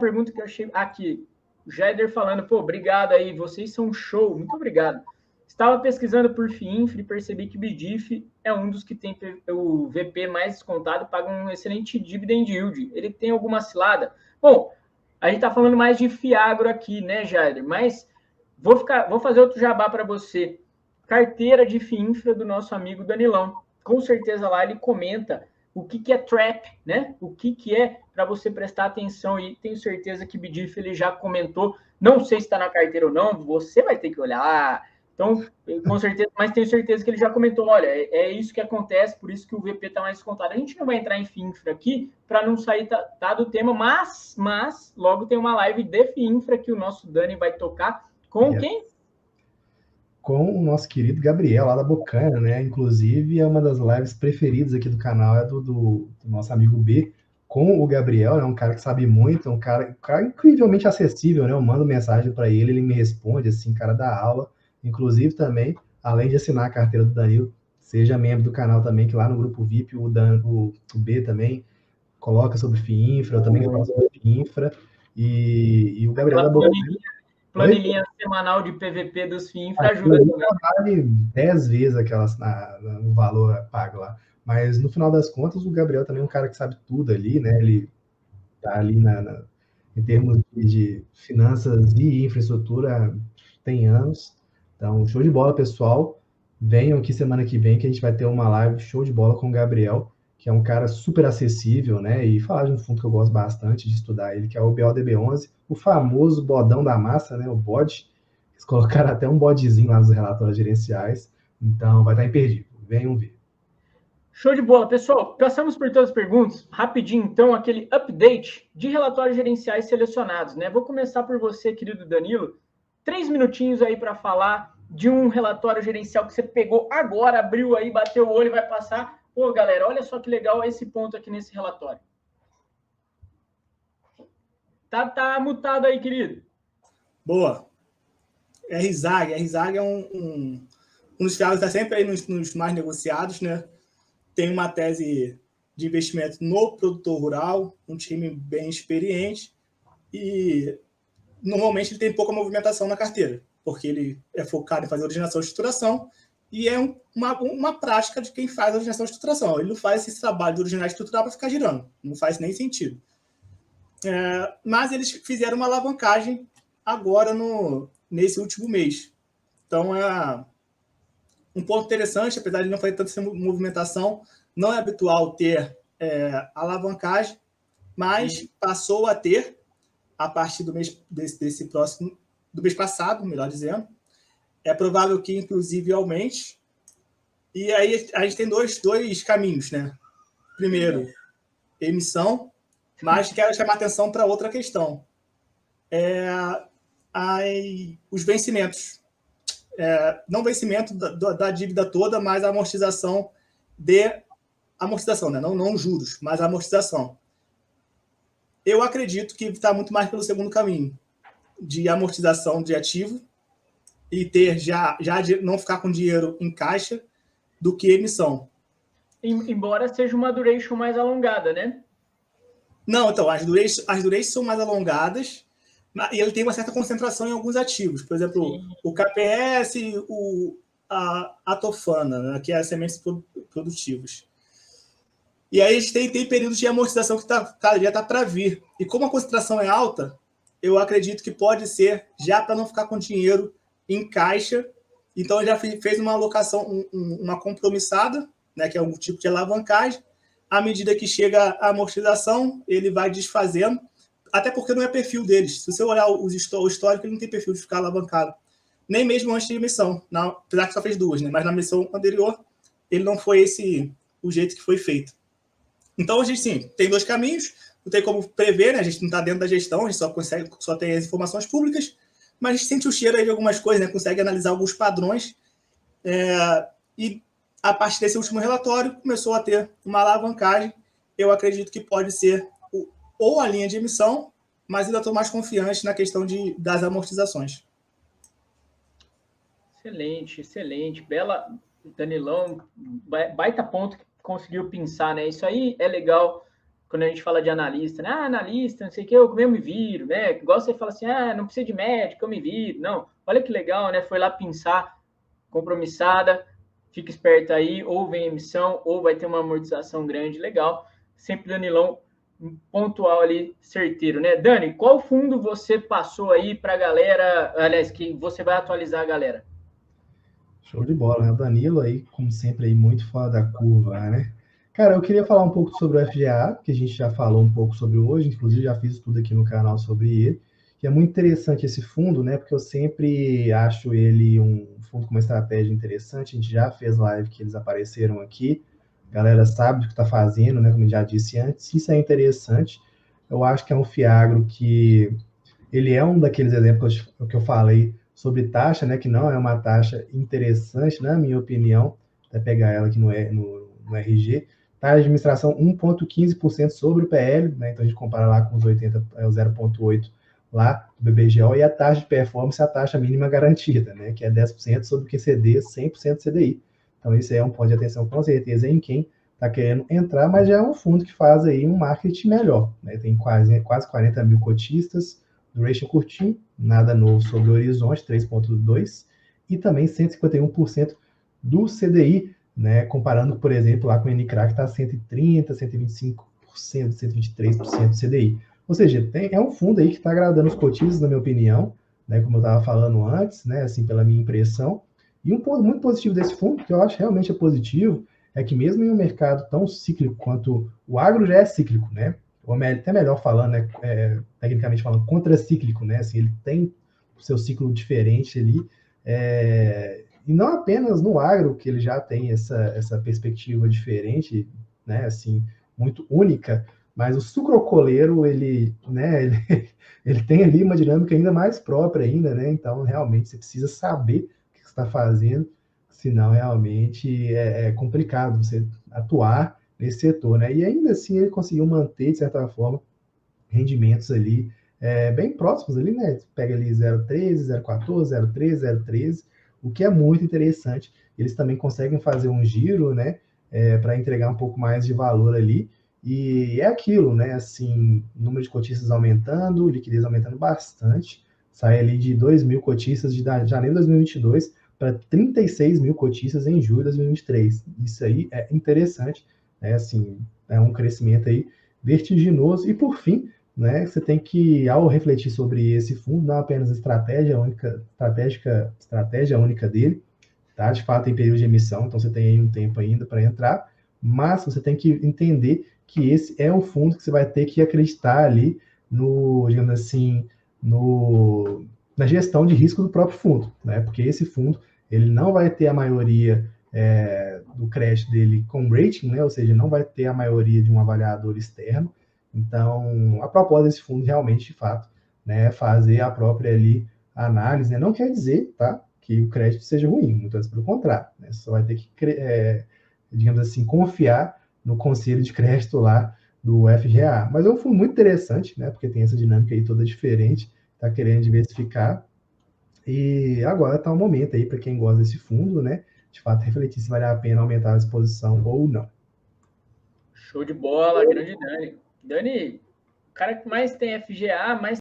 pergunta que eu achei aqui. O Jeder falando, pô, obrigado aí, vocês são um show, muito obrigado. Estava pesquisando por FIINFRA e percebi que o BDIF é um dos que tem o VP mais descontado, paga um excelente dividend yield. Ele tem alguma cilada? Bom, a gente está falando mais de Fiagro aqui, né, Jaider? Mas vou fazer outro jabá para você. Carteira de FIINFRA do nosso amigo Danilão. Com certeza lá ele comenta o que é trap, né? O que é para você prestar atenção, e tenho certeza que o BDIF ele já comentou. Não sei se está na carteira ou não, você vai ter que olhar. Então, com certeza, mas tenho certeza que ele já comentou, olha, é isso que acontece, por isso que o VP está mais descontado. A gente não vai entrar em FIINFRA aqui para não sair do tema, mas logo tem uma live de FIINFRA que o nosso Dani vai tocar com quem? Com o nosso querido Gabriel, lá da Bocanha, né? Inclusive, é uma das lives preferidas aqui do canal, é do nosso amigo B, com o Gabriel, é um cara que sabe muito, é um cara incrivelmente acessível, né? Eu mando mensagem para ele, ele me responde, assim, cara da aula. Inclusive, também, além de assinar a carteira do Danilo, seja membro do canal também, que lá no grupo VIP, o B também coloca sobre FIINFRA, eu também falo sobre FIINFRA, e o Gabriel da Bocanha... Planilhinha semanal de PVP dos FIINFRA ajuda também. Vale 10 vezes aquelas no valor pago lá. Mas no final das contas, o Gabriel também é um cara que sabe tudo ali, né? Ele tá ali em termos de finanças e infraestrutura tem anos. Então, show de bola, pessoal. Venham aqui semana que vem que a gente vai ter uma live show de bola com o Gabriel, que é um cara super acessível, né? E falar de um fundo que eu gosto bastante de estudar ele, que é o BODB11, o famoso bodão da massa, né? O bode. Eles colocaram até um bodezinho lá nos relatórios gerenciais. Então, vai estar imperdível. Venham ver. Show de bola, pessoal. Passamos por todas as perguntas. Rapidinho, então, aquele update de relatórios gerenciais selecionados, né? Vou começar por você, querido Danilo. 3 minutinhos aí para falar de um relatório gerencial que você pegou agora, abriu aí, bateu o olho e vai passar. Pô, galera, olha só que legal esse ponto aqui nesse relatório. Tá mutado aí, querido. Boa. RZAG é um dos fiados que está sempre aí nos mais negociados, né? Tem uma tese de investimento no produtor rural, um time bem experiente e normalmente ele tem pouca movimentação na carteira, porque ele é focado em fazer originação e estruturação e é uma prática de quem faz originação e estruturação. Ele não faz esse trabalho de originar e estruturar para ficar girando, não faz nem sentido. Mas eles fizeram uma alavancagem agora nesse último mês. Então, um ponto interessante, apesar de não fazer tanta movimentação, não é habitual ter alavancagem, mas passou a ter a partir do mês do mês passado, melhor dizendo. É provável que, inclusive, aumente. E aí a gente tem dois caminhos, né? Primeiro, emissão, mas quero chamar atenção para outra questão. Os vencimentos. Não vencimento da dívida toda, mas a amortização né? Não juros, mas a amortização. Eu acredito que está muito mais pelo segundo caminho, de amortização de ativo e ter já não ficar com dinheiro em caixa do que emissão. Embora seja uma duration mais alongada, né? Não, então, as durations são mais alongadas e ele tem uma certa concentração em alguns ativos. Por exemplo, sim, o KPS, a Tofana, né, que é as sementes produtivas. E aí a gente tem períodos de amortização que já está para vir. E como a concentração é alta, eu acredito que pode ser já para não ficar com dinheiro em caixa. Então, já fez uma alocação, uma compromissada, né, que é um tipo de alavancagem. À medida que chega a amortização, ele vai desfazendo, até porque não é perfil deles. Se você olhar o histórico, ele não tem perfil de ficar alavancado. Nem mesmo antes de emissão, apesar que só fez 2, né? Mas na emissão anterior, ele não foi o jeito que foi feito. Então, a gente, sim, tem 2 caminhos, não tem como prever, né? A gente não está dentro da gestão, a gente só tem as informações públicas, mas a gente sente o cheiro aí de algumas coisas, né? Consegue analisar alguns padrões, e a partir desse último relatório, começou a ter uma alavancagem. Eu acredito que pode ser ou a linha de emissão, mas ainda estou mais confiante na questão das amortizações. Excelente, excelente. Bela, Danilão, baita ponto que conseguiu pensar, né? Isso aí é legal. quando a gente fala de analista, né? Analista, não sei o que, eu me viro, né? Igual você fala assim, não precisa de médico, eu me viro. Não, olha que legal, né? Foi lá pensar, compromissada, fica esperto aí, ou vem emissão, ou vai ter uma amortização grande, legal. Sempre Danilão pontual ali, certeiro, né? Dani, qual fundo você passou aí para a galera, aliás, que você vai atualizar a galera? Show de bola, né? O Danilo aí, como sempre, aí muito fora da curva, né? Cara, eu queria falar um pouco sobre o FGA, que a gente já falou um pouco sobre hoje, inclusive já fiz tudo aqui no canal sobre ele, que é muito interessante esse fundo, né? Porque eu sempre acho ele um fundo com uma estratégia interessante. A gente já fez live que eles apareceram aqui, a galera sabe o que está fazendo, né? Como eu já disse antes, isso é interessante. Eu acho que é um Fiagro que ele é um daqueles exemplos que eu falei sobre taxa, né, que não é uma taxa interessante, na minha opinião, até pegar ela aqui no RG, taxa de administração 1,15% sobre o PL, né, então a gente compara lá com os 80, o 0,8% lá do BBGO, e a taxa de performance é a taxa mínima garantida, né, que é 10% sobre o QCD, 100% CDI. Então isso é um ponto de atenção com certeza em quem está querendo entrar, mas já é um fundo que faz aí um marketing melhor, né, tem quase 40 mil cotistas, duration curtinho, nada novo sobre o horizonte, 3,2, e também 151% do CDI, né, comparando, por exemplo, lá com o NCRA, que está 130%, 125%, 123% do CDI. Ou seja, é um fundo aí que está agradando os cotistas, na minha opinião, né, como eu estava falando antes, né, assim, pela minha impressão. E um ponto muito positivo desse fundo, que eu acho realmente positivo, é que mesmo em um mercado tão cíclico quanto o agro já é cíclico, né? Ou até melhor falando, né, tecnicamente falando, contracíclico, né? Assim, ele tem o seu ciclo diferente ali, e não apenas no agro, que ele já tem essa perspectiva diferente, né? Assim, muito única, mas o sucrocoleiro, né, ele tem ali uma dinâmica ainda mais própria ainda, né? Então, realmente, você precisa saber o que você está fazendo, senão realmente é complicado você atuar nesse setor, né? E ainda assim ele conseguiu manter, de certa forma, rendimentos ali bem próximos ali, né? Pega ali 0,13, 0,14, 0,13, 0,13, o que é muito interessante. Eles também conseguem fazer um giro, né? Para entregar um pouco mais de valor ali. E é aquilo, né? Assim, número de cotistas aumentando, liquidez aumentando bastante. Sai ali de 2 mil cotistas de janeiro de 2022 para 36 mil cotistas em julho de 2023. Isso aí é interessante, né? Assim, é um crescimento aí vertiginoso. E por fim, né, você tem que, ao refletir sobre esse fundo, não apenas estratégia única dele, tá? De fato, em período de emissão, então você tem aí um tempo ainda para entrar, mas você tem que entender que esse é um fundo que você vai ter que acreditar ali no, digamos assim, na gestão de risco do próprio fundo, né? Porque esse fundo ele não vai ter a maioria do crédito dele com rating, né? Ou seja, não vai ter a maioria de um avaliador externo. Então, a proposta desse fundo realmente, de fato, né, fazer a própria ali análise, né? Não quer dizer, tá, que o crédito seja ruim, muito antes pelo contrário, né? Você só vai ter que, digamos assim, confiar no conselho de crédito lá do FGA. Mas é um fundo muito interessante, né? Porque tem essa dinâmica aí toda diferente, está querendo diversificar. E agora está o momento aí para quem gosta desse fundo, né? De fato, refletir se vale a pena aumentar a exposição ou não. Show de bola, grande Dani. Dani, o cara que mais tem FGA, mais